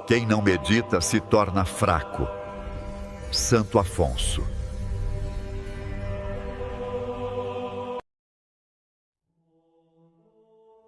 Quem não medita se torna fraco. Santo Afonso.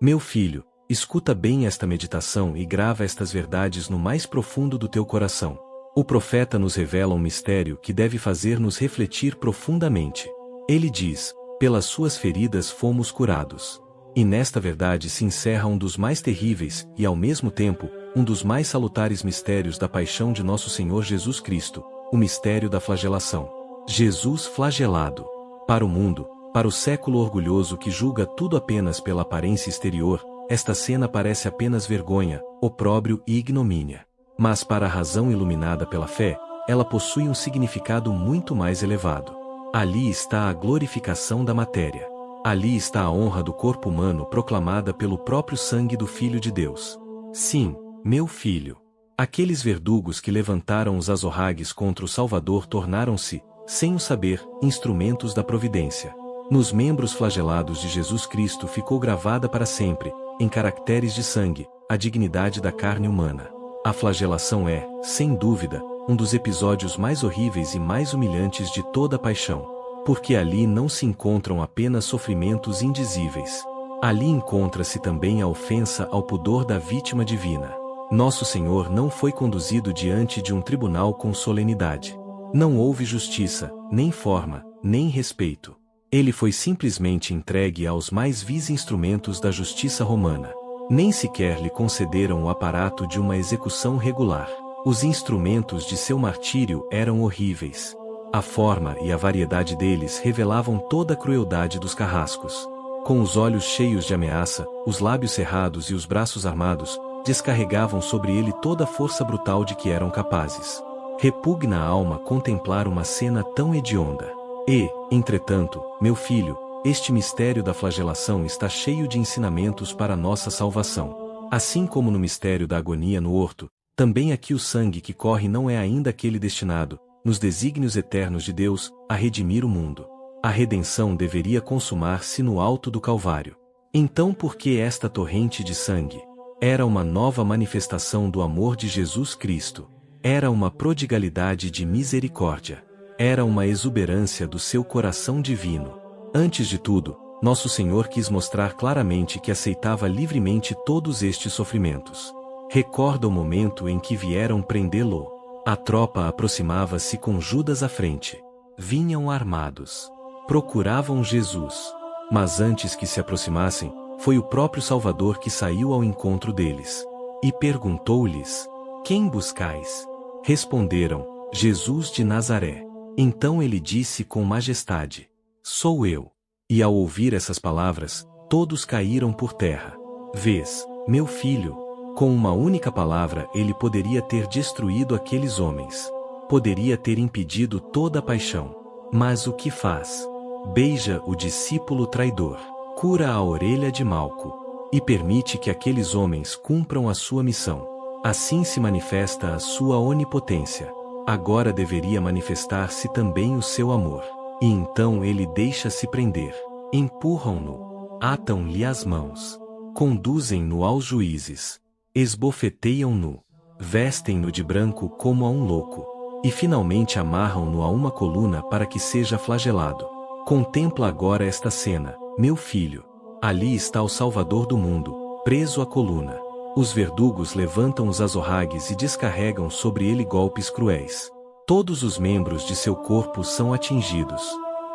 Meu filho, escuta bem esta meditação e grava estas verdades no mais profundo do teu coração. O profeta nos revela um mistério que deve fazer-nos refletir profundamente. Ele diz: pelas suas feridas fomos curados. E nesta verdade se encerra um dos mais terríveis e, ao mesmo tempo, um dos mais salutares mistérios da paixão de nosso Senhor Jesus Cristo, o mistério da flagelação. Jesus flagelado. Para o mundo, para o século orgulhoso que julga tudo apenas pela aparência exterior, esta cena parece apenas vergonha, opróbrio e ignomínia. Mas para a razão iluminada pela fé, ela possui um significado muito mais elevado. Ali está a glorificação da matéria. Ali está a honra do corpo humano proclamada pelo próprio sangue do Filho de Deus. Sim, meu filho. Aqueles verdugos que levantaram os azorragues contra o Salvador tornaram-se, sem o saber, instrumentos da providência. Nos membros flagelados de Jesus Cristo ficou gravada para sempre, em caracteres de sangue, a dignidade da carne humana. A flagelação é, sem dúvida, um dos episódios mais horríveis e mais humilhantes de toda a paixão. Porque ali não se encontram apenas sofrimentos indizíveis. Ali encontra-se também a ofensa ao pudor da vítima divina. Nosso Senhor não foi conduzido diante de um tribunal com solenidade. Não houve justiça, nem forma, nem respeito. Ele foi simplesmente entregue aos mais vis instrumentos da justiça romana. Nem sequer lhe concederam o aparato de uma execução regular. Os instrumentos de seu martírio eram horríveis. A forma e a variedade deles revelavam toda a crueldade dos carrascos. Com os olhos cheios de ameaça, os lábios cerrados e os braços armados, descarregavam sobre ele toda a força brutal de que eram capazes. Repugna a alma contemplar uma cena tão hedionda. E, entretanto, meu filho, este mistério da flagelação está cheio de ensinamentos para nossa salvação. Assim como no mistério da agonia no horto, também aqui o sangue que corre não é ainda aquele destinado, nos desígnios eternos de Deus, a redimir o mundo. A redenção deveria consumar-se no alto do Calvário. Então por que esta torrente de sangue? Era uma nova manifestação do amor de Jesus Cristo. Era uma prodigalidade de misericórdia. Era uma exuberância do seu coração divino. Antes de tudo, nosso Senhor quis mostrar claramente que aceitava livremente todos estes sofrimentos. Recorda o momento em que vieram prendê-lo. A tropa aproximava-se com Judas à frente. Vinham armados. Procuravam Jesus. Mas antes que se aproximassem, foi o próprio Salvador que saiu ao encontro deles. E perguntou-lhes: quem buscais? Responderam: Jesus de Nazaré. Então ele disse com majestade: sou eu. E ao ouvir essas palavras, todos caíram por terra. Vês, meu filho, com uma única palavra ele poderia ter destruído aqueles homens. Poderia ter impedido toda a paixão. Mas o que faz? Beija o discípulo traidor. Cura a orelha de Malco. E permite que aqueles homens cumpram a sua missão. Assim se manifesta a sua onipotência. Agora deveria manifestar-se também o seu amor. E então ele deixa-se prender. Empurram-no. Atam-lhe as mãos. Conduzem-no aos juízes. Esbofeteiam-no. Vestem-no de branco como a um louco. E finalmente amarram-no a uma coluna para que seja flagelado. Contempla agora esta cena, meu filho. Ali está o Salvador do mundo, preso à coluna. Os verdugos levantam os azorragues e descarregam sobre ele golpes cruéis. Todos os membros de seu corpo são atingidos.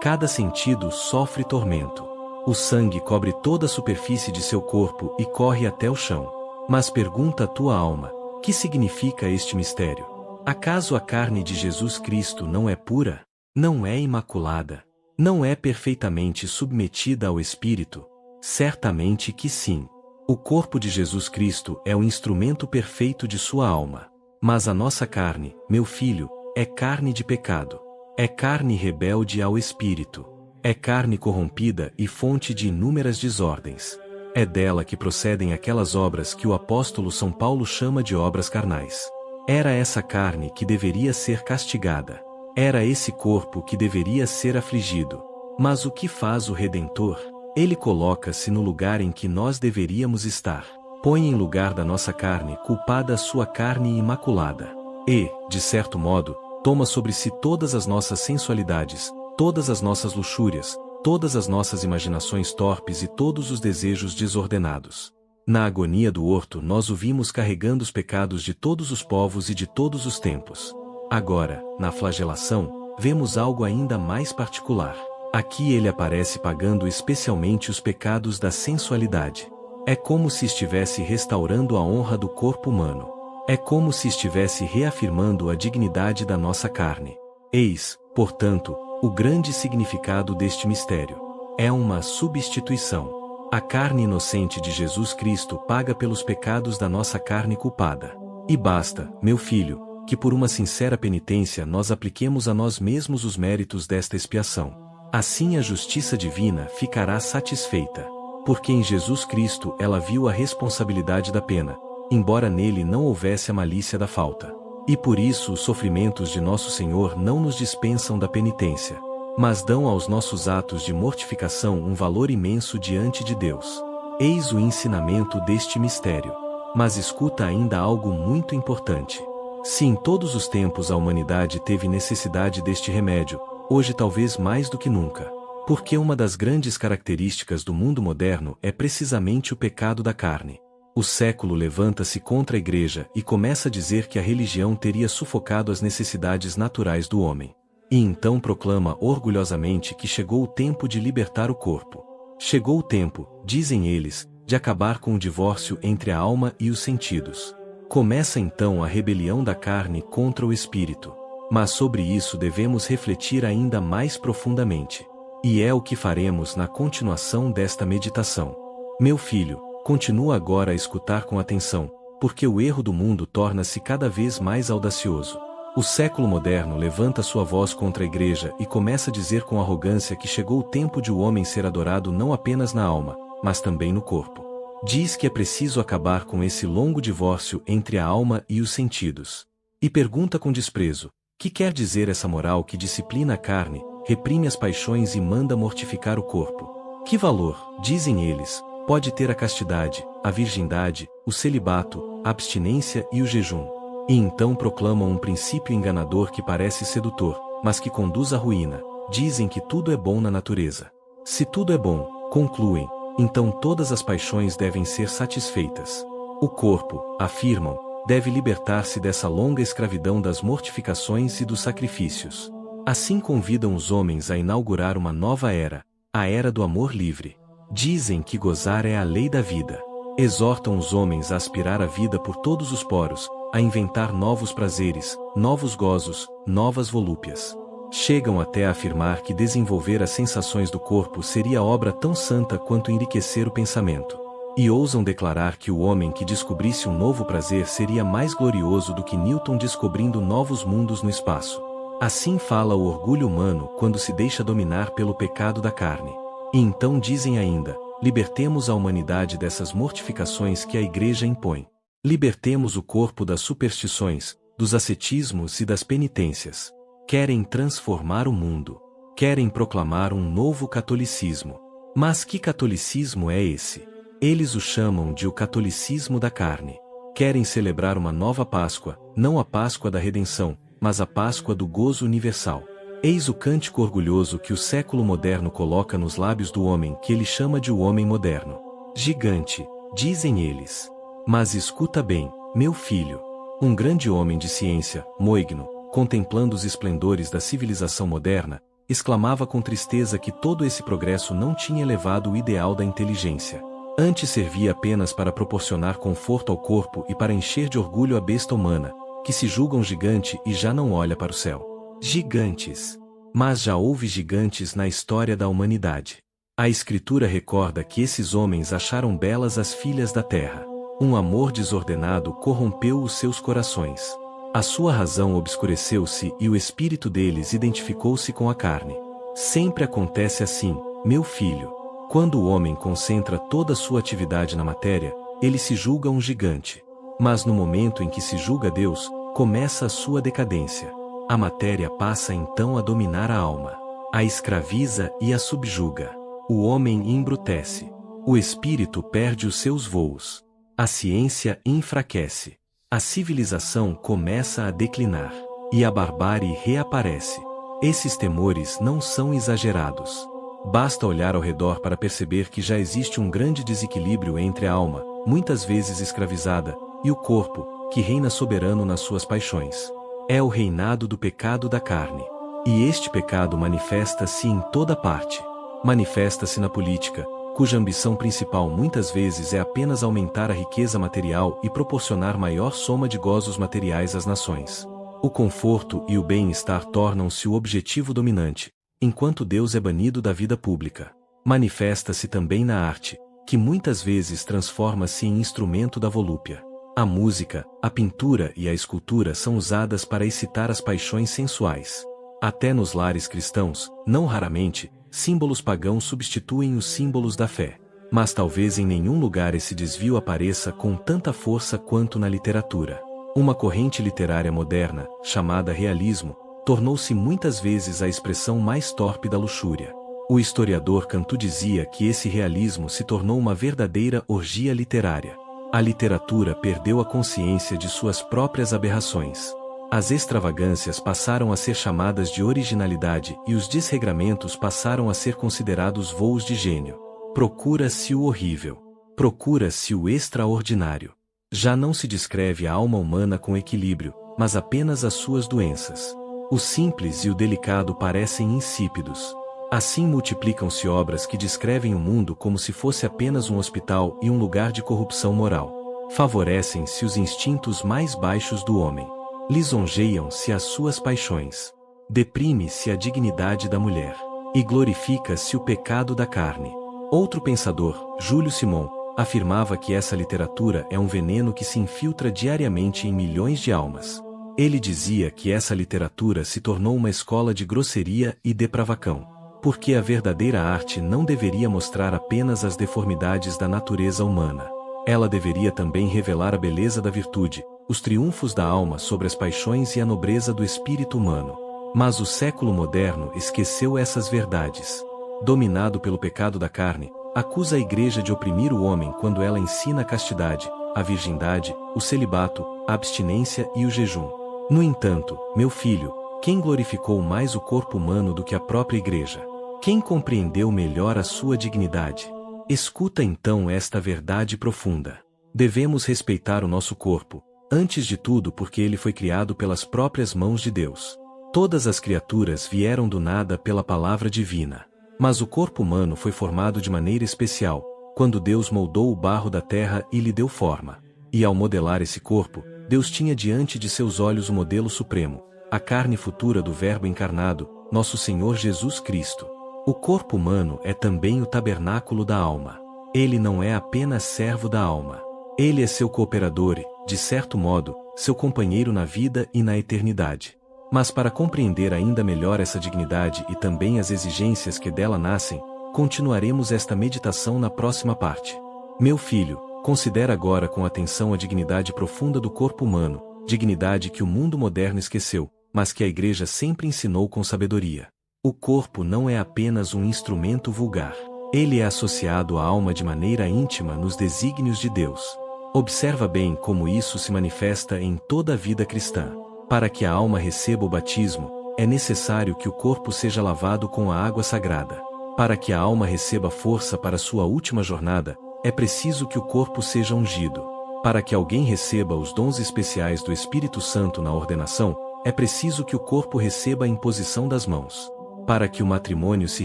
Cada sentido sofre tormento. O sangue cobre toda a superfície de seu corpo e corre até o chão. Mas pergunta a tua alma: que significa este mistério? Acaso a carne de Jesus Cristo não é pura? Não é imaculada? Não é perfeitamente submetida ao Espírito? Certamente que sim. O corpo de Jesus Cristo é o instrumento perfeito de sua alma. Mas a nossa carne, meu filho, é carne de pecado. É carne rebelde ao Espírito. É carne corrompida e fonte de inúmeras desordens. É dela que procedem aquelas obras que o apóstolo São Paulo chama de obras carnais. Era essa carne que deveria ser castigada. Era esse corpo que deveria ser afligido. Mas o que faz o Redentor? Ele coloca-se no lugar em que nós deveríamos estar. põe em lugar da nossa carne culpada a sua carne imaculada. E, de certo modo, toma sobre si todas as nossas sensualidades, todas as nossas luxúrias, todas as nossas imaginações torpes e todos os desejos desordenados. Na agonia do horto nós o vimos carregando os pecados de todos os povos e de todos os tempos. Agora, na flagelação, vemos algo ainda mais particular. Aqui ele aparece pagando especialmente os pecados da sensualidade. É como se estivesse restaurando a honra do corpo humano. É como se estivesse reafirmando a dignidade da nossa carne. Eis, portanto, o grande significado deste mistério. É uma substituição. A carne inocente de Jesus Cristo paga pelos pecados da nossa carne culpada. E basta, meu filho, que por uma sincera penitência nós apliquemos a nós mesmos os méritos desta expiação. Assim a justiça divina ficará satisfeita. Porque em Jesus Cristo ela viu a responsabilidade da pena, embora nele não houvesse a malícia da falta. E por isso os sofrimentos de nosso Senhor não nos dispensam da penitência, mas dão aos nossos atos de mortificação um valor imenso diante de Deus. Eis o ensinamento deste mistério. Mas escuta ainda algo muito importante. Se em todos os tempos a humanidade teve necessidade deste remédio, hoje talvez mais do que nunca. Porque uma das grandes características do mundo moderno é precisamente o pecado da carne. O século levanta-se contra a Igreja e começa a dizer que a religião teria sufocado as necessidades naturais do homem. E então proclama orgulhosamente que chegou o tempo de libertar o corpo. Chegou o tempo, dizem eles, de acabar com o divórcio entre a alma e os sentidos. Começa então a rebelião da carne contra o espírito. Mas sobre isso devemos refletir ainda mais profundamente. E é o que faremos na continuação desta meditação. Meu filho, continua agora a escutar com atenção, porque o erro do mundo torna-se cada vez mais audacioso. O século moderno levanta sua voz contra a Igreja e começa a dizer com arrogância que chegou o tempo de o homem ser adorado não apenas na alma, mas também no corpo. Diz que é preciso acabar com esse longo divórcio entre a alma e os sentidos. E pergunta com desprezo: que quer dizer essa moral que disciplina a carne, reprime as paixões e manda mortificar o corpo? Que valor, dizem eles, pode ter a castidade, a virgindade, o celibato, a abstinência e o jejum? E então proclamam um princípio enganador que parece sedutor, mas que conduz à ruína. Dizem que tudo é bom na natureza. Se tudo é bom, concluem, então todas as paixões devem ser satisfeitas. O corpo, afirmam, deve libertar-se dessa longa escravidão das mortificações e dos sacrifícios. Assim convidam os homens a inaugurar uma nova era, a era do amor livre. Dizem que gozar é a lei da vida. Exortam os homens a aspirar a vida por todos os poros, a inventar novos prazeres, novos gozos, novas volúpias. Chegam até a afirmar que desenvolver as sensações do corpo seria obra tão santa quanto enriquecer o pensamento. E ousam declarar que o homem que descobrisse um novo prazer seria mais glorioso do que Newton descobrindo novos mundos no espaço. Assim fala o orgulho humano quando se deixa dominar pelo pecado da carne. E então dizem ainda: libertemos a humanidade dessas mortificações que a Igreja impõe. Libertemos o corpo das superstições, dos ascetismos e das penitências. Querem transformar o mundo. Querem proclamar um novo catolicismo. Mas que catolicismo é esse? Eles o chamam de o catolicismo da carne. Querem celebrar uma nova Páscoa, não a Páscoa da redenção, mas a Páscoa do gozo universal. Eis o cântico orgulhoso que o século moderno coloca nos lábios do homem que ele chama de o homem moderno. Gigante, dizem eles. Mas escuta bem, meu filho. Um grande homem de ciência, Moigno, contemplando os esplendores da civilização moderna, exclamava com tristeza que todo esse progresso não tinha elevado o ideal da inteligência. Antes servia apenas para proporcionar conforto ao corpo e para encher de orgulho a besta humana, que se julga um gigante e já não olha para o céu. Gigantes. Mas já houve gigantes na história da humanidade. A Escritura recorda que esses homens acharam belas as filhas da terra. Um amor desordenado corrompeu os seus corações. A sua razão obscureceu-se e o espírito deles identificou-se com a carne. Sempre acontece assim, meu filho. Quando o homem concentra toda a sua atividade na matéria, ele se julga um gigante. Mas no momento em que se julga Deus, começa a sua decadência. A matéria passa então a dominar a alma. A escraviza e a subjuga. O homem embrutece. O espírito perde os seus voos. A ciência enfraquece. A civilização começa a declinar. E a barbárie reaparece. Esses temores não são exagerados. Basta olhar ao redor para perceber que já existe um grande desequilíbrio entre a alma, muitas vezes escravizada, e o corpo, que reina soberano nas suas paixões. É o reinado do pecado da carne. E este pecado manifesta-se em toda parte. Manifesta-se na política, cuja ambição principal muitas vezes é apenas aumentar a riqueza material e proporcionar maior soma de gozos materiais às nações. O conforto e o bem-estar tornam-se o objetivo dominante, enquanto Deus é banido da vida pública. Manifesta-se também na arte, que muitas vezes transforma-se em instrumento da volúpia. A música, a pintura e a escultura são usadas para excitar as paixões sensuais. Até nos lares cristãos, não raramente, símbolos pagãos substituem os símbolos da fé. Mas talvez em nenhum lugar esse desvio apareça com tanta força quanto na literatura. Uma corrente literária moderna, chamada realismo, tornou-se muitas vezes a expressão mais torpe da luxúria. O historiador Cantu dizia que esse realismo se tornou uma verdadeira orgia literária. A literatura perdeu a consciência de suas próprias aberrações. As extravagâncias passaram a ser chamadas de originalidade e os desregramentos passaram a ser considerados voos de gênio. Procura-se o horrível. Procura-se o extraordinário. Já não se descreve a alma humana com equilíbrio, mas apenas as suas doenças. O simples e o delicado parecem insípidos. Assim multiplicam-se obras que descrevem o mundo como se fosse apenas um hospital e um lugar de corrupção moral. Favorecem-se os instintos mais baixos do homem. Lisonjeiam-se as suas paixões. Deprime-se a dignidade da mulher. E glorifica-se o pecado da carne. Outro pensador, Júlio Simon, afirmava que essa literatura é um veneno que se infiltra diariamente em milhões de almas. Ele dizia que essa literatura se tornou uma escola de grosseria e depravacão. Porque a verdadeira arte não deveria mostrar apenas as deformidades da natureza humana. Ela deveria também revelar a beleza da virtude, os triunfos da alma sobre as paixões e a nobreza do espírito humano. Mas o século moderno esqueceu essas verdades. Dominado pelo pecado da carne, acusa a Igreja de oprimir o homem quando ela ensina a castidade, a virgindade, o celibato, a abstinência e o jejum. No entanto, meu filho, quem glorificou mais o corpo humano do que a própria Igreja? Quem compreendeu melhor a sua dignidade? Escuta então esta verdade profunda. Devemos respeitar o nosso corpo, antes de tudo porque ele foi criado pelas próprias mãos de Deus. Todas as criaturas vieram do nada pela palavra divina. Mas o corpo humano foi formado de maneira especial, quando Deus moldou o barro da terra e lhe deu forma. E ao modelar esse corpo, Deus tinha diante de seus olhos o modelo supremo, a carne futura do Verbo encarnado, nosso Senhor Jesus Cristo. O corpo humano é também o tabernáculo da alma. Ele não é apenas servo da alma. Ele é seu cooperador e, de certo modo, seu companheiro na vida e na eternidade. Mas para compreender ainda melhor essa dignidade e também as exigências que dela nascem, continuaremos esta meditação na próxima parte. Meu filho, considera agora com atenção a dignidade profunda do corpo humano, dignidade que o mundo moderno esqueceu, mas que a Igreja sempre ensinou com sabedoria. O corpo não é apenas um instrumento vulgar. Ele é associado à alma de maneira íntima nos desígnios de Deus. Observa bem como isso se manifesta em toda a vida cristã. Para que a alma receba o batismo, é necessário que o corpo seja lavado com a água sagrada. Para que a alma receba força para sua última jornada, é preciso que o corpo seja ungido. Para que alguém receba os dons especiais do Espírito Santo na ordenação, é preciso que o corpo receba a imposição das mãos. Para que o matrimônio se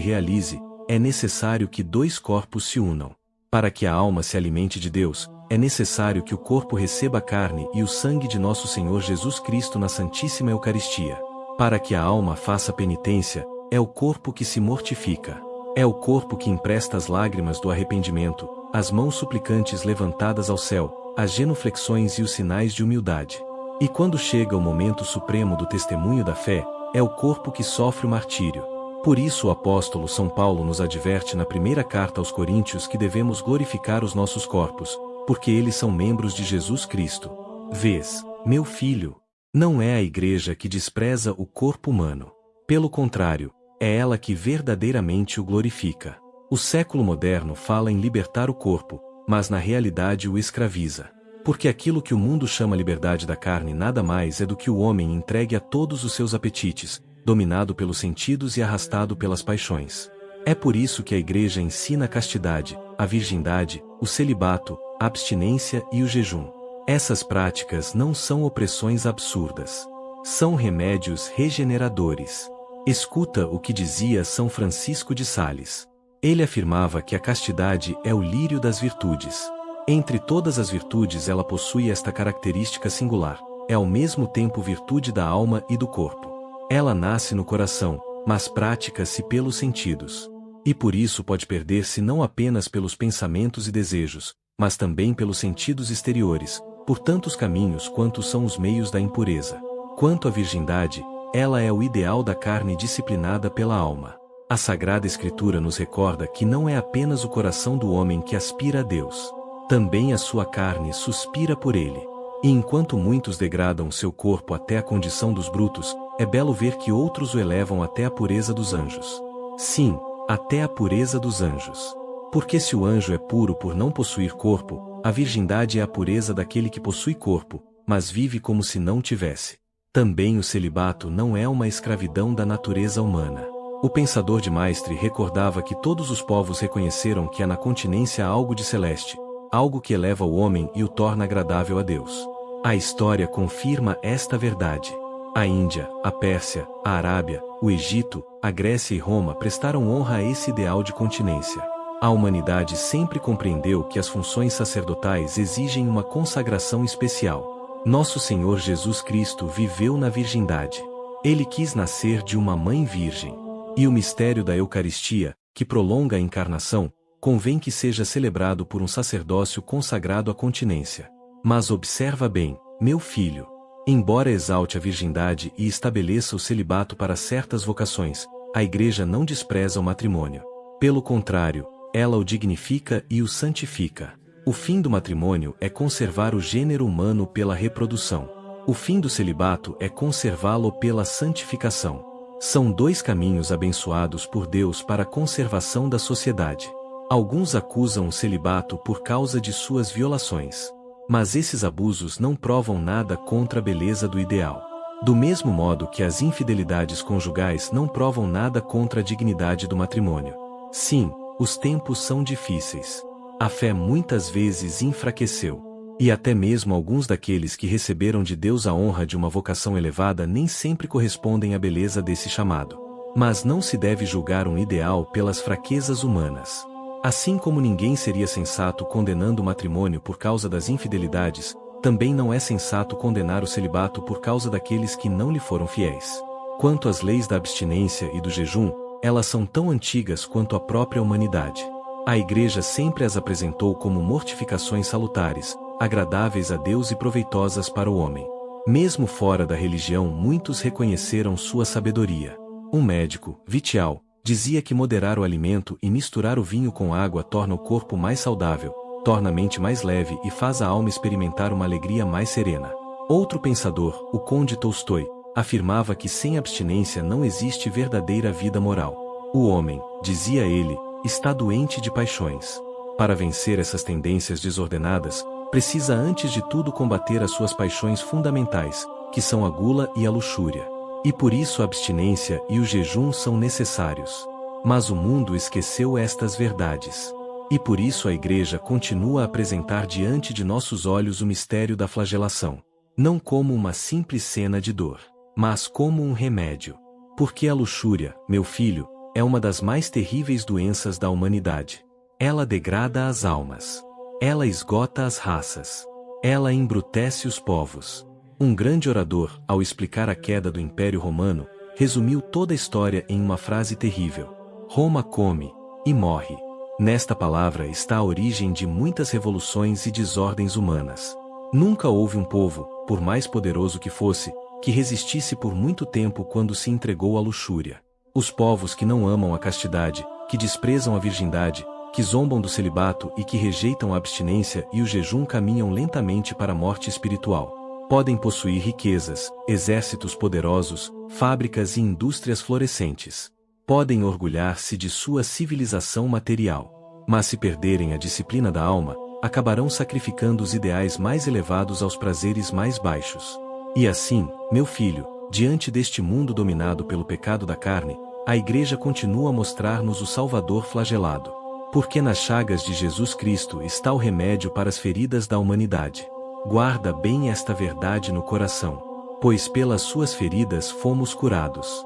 realize, é necessário que dois corpos se unam. Para que a alma se alimente de Deus, é necessário que o corpo receba a carne e o sangue de nosso Senhor Jesus Cristo na Santíssima Eucaristia. Para que a alma faça penitência, é o corpo que se mortifica. É o corpo que empresta as lágrimas do arrependimento, as mãos suplicantes levantadas ao céu, as genuflexões e os sinais de humildade. E quando chega o momento supremo do testemunho da fé, é o corpo que sofre o martírio. Por isso o apóstolo São Paulo nos adverte na primeira carta aos Coríntios que devemos glorificar os nossos corpos, porque eles são membros de Jesus Cristo. Vês, meu filho, não é a Igreja que despreza o corpo humano. Pelo contrário, é ela que verdadeiramente o glorifica. O século moderno fala em libertar o corpo, mas na realidade o escraviza. Porque aquilo que o mundo chama liberdade da carne nada mais é do que o homem entregue a todos os seus apetites, dominado pelos sentidos e arrastado pelas paixões. É por isso que a Igreja ensina a castidade, a virgindade, o celibato, a abstinência e o jejum. Essas práticas não são opressões absurdas. São remédios regeneradores. Escuta o que dizia São Francisco de Sales. Ele afirmava que a castidade é o lírio das virtudes. Entre todas as virtudes ela possui esta característica singular: é ao mesmo tempo virtude da alma e do corpo. Ela nasce no coração, mas pratica-se pelos sentidos. E por isso pode perder-se não apenas pelos pensamentos e desejos, mas também pelos sentidos exteriores, por tantos caminhos quantos são os meios da impureza. Quanto à virgindade, ela é o ideal da carne disciplinada pela alma. A Sagrada Escritura nos recorda que não é apenas o coração do homem que aspira a Deus. Também a sua carne suspira por ele. E enquanto muitos degradam seu corpo até a condição dos brutos, é belo ver que outros o elevam até a pureza dos anjos. Sim, até a pureza dos anjos. Porque se o anjo é puro por não possuir corpo, a virgindade é a pureza daquele que possui corpo, mas vive como se não tivesse. Também o celibato não é uma escravidão da natureza humana. O pensador de Maistre recordava que todos os povos reconheceram que há na continência algo de celeste, algo que eleva o homem e o torna agradável a Deus. A história confirma esta verdade. A Índia, a Pérsia, a Arábia, o Egito, a Grécia e Roma prestaram honra a esse ideal de continência. A humanidade sempre compreendeu que as funções sacerdotais exigem uma consagração especial. Nosso Senhor Jesus Cristo viveu na virgindade. Ele quis nascer de uma mãe virgem. E o mistério da Eucaristia, que prolonga a encarnação, convém que seja celebrado por um sacerdócio consagrado à continência. Mas observa bem, meu filho. Embora exalte a virgindade e estabeleça o celibato para certas vocações, a Igreja não despreza o matrimônio. Pelo contrário, ela o dignifica e o santifica. O fim do matrimônio é conservar o gênero humano pela reprodução. O fim do celibato é conservá-lo pela santificação. São dois caminhos abençoados por Deus para a conservação da sociedade. Alguns acusam o celibato por causa de suas violações. Mas esses abusos não provam nada contra a beleza do ideal. Do mesmo modo que as infidelidades conjugais não provam nada contra a dignidade do matrimônio. Sim, os tempos são difíceis. A fé muitas vezes enfraqueceu. E até mesmo alguns daqueles que receberam de Deus a honra de uma vocação elevada nem sempre correspondem à beleza desse chamado. Mas não se deve julgar um ideal pelas fraquezas humanas. Assim como ninguém seria sensato condenando o matrimônio por causa das infidelidades, também não é sensato condenar o celibato por causa daqueles que não lhe foram fiéis. Quanto às leis da abstinência e do jejum, elas são tão antigas quanto a própria humanidade. A Igreja sempre as apresentou como mortificações salutares, agradáveis a Deus e proveitosas para o homem. Mesmo fora da religião, muitos reconheceram sua sabedoria. Um médico, Vitial, dizia que moderar o alimento e misturar o vinho com água torna o corpo mais saudável, torna a mente mais leve e faz a alma experimentar uma alegria mais serena. Outro pensador, o conde Tolstói, afirmava que sem abstinência não existe verdadeira vida moral. O homem, dizia ele, está doente de paixões. Para vencer essas tendências desordenadas, precisa antes de tudo combater as suas paixões fundamentais, que são a gula e a luxúria. E por isso a abstinência e o jejum são necessários. Mas o mundo esqueceu estas verdades. E por isso a Igreja continua a apresentar diante de nossos olhos o mistério da flagelação. Não como uma simples cena de dor, mas como um remédio. Porque a luxúria, meu filho, é uma das mais terríveis doenças da humanidade. Ela degrada as almas. Ela esgota as raças. Ela embrutece os povos. Um grande orador, ao explicar a queda do Império Romano, resumiu toda a história em uma frase terrível: Roma come e morre. Nesta palavra está a origem de muitas revoluções e desordens humanas. Nunca houve um povo, por mais poderoso que fosse, que resistisse por muito tempo quando se entregou à luxúria. Os povos que não amam a castidade, que desprezam a virgindade, que zombam do celibato e que rejeitam a abstinência e o jejum caminham lentamente para a morte espiritual. Podem possuir riquezas, exércitos poderosos, fábricas e indústrias florescentes. Podem orgulhar-se de sua civilização material. Mas se perderem a disciplina da alma, acabarão sacrificando os ideais mais elevados aos prazeres mais baixos. E assim, meu filho, diante deste mundo dominado pelo pecado da carne, a Igreja continua a mostrar-nos o Salvador flagelado. Porque nas chagas de Jesus Cristo está o remédio para as feridas da humanidade. Guarda bem esta verdade no coração. Pois pelas suas feridas fomos curados.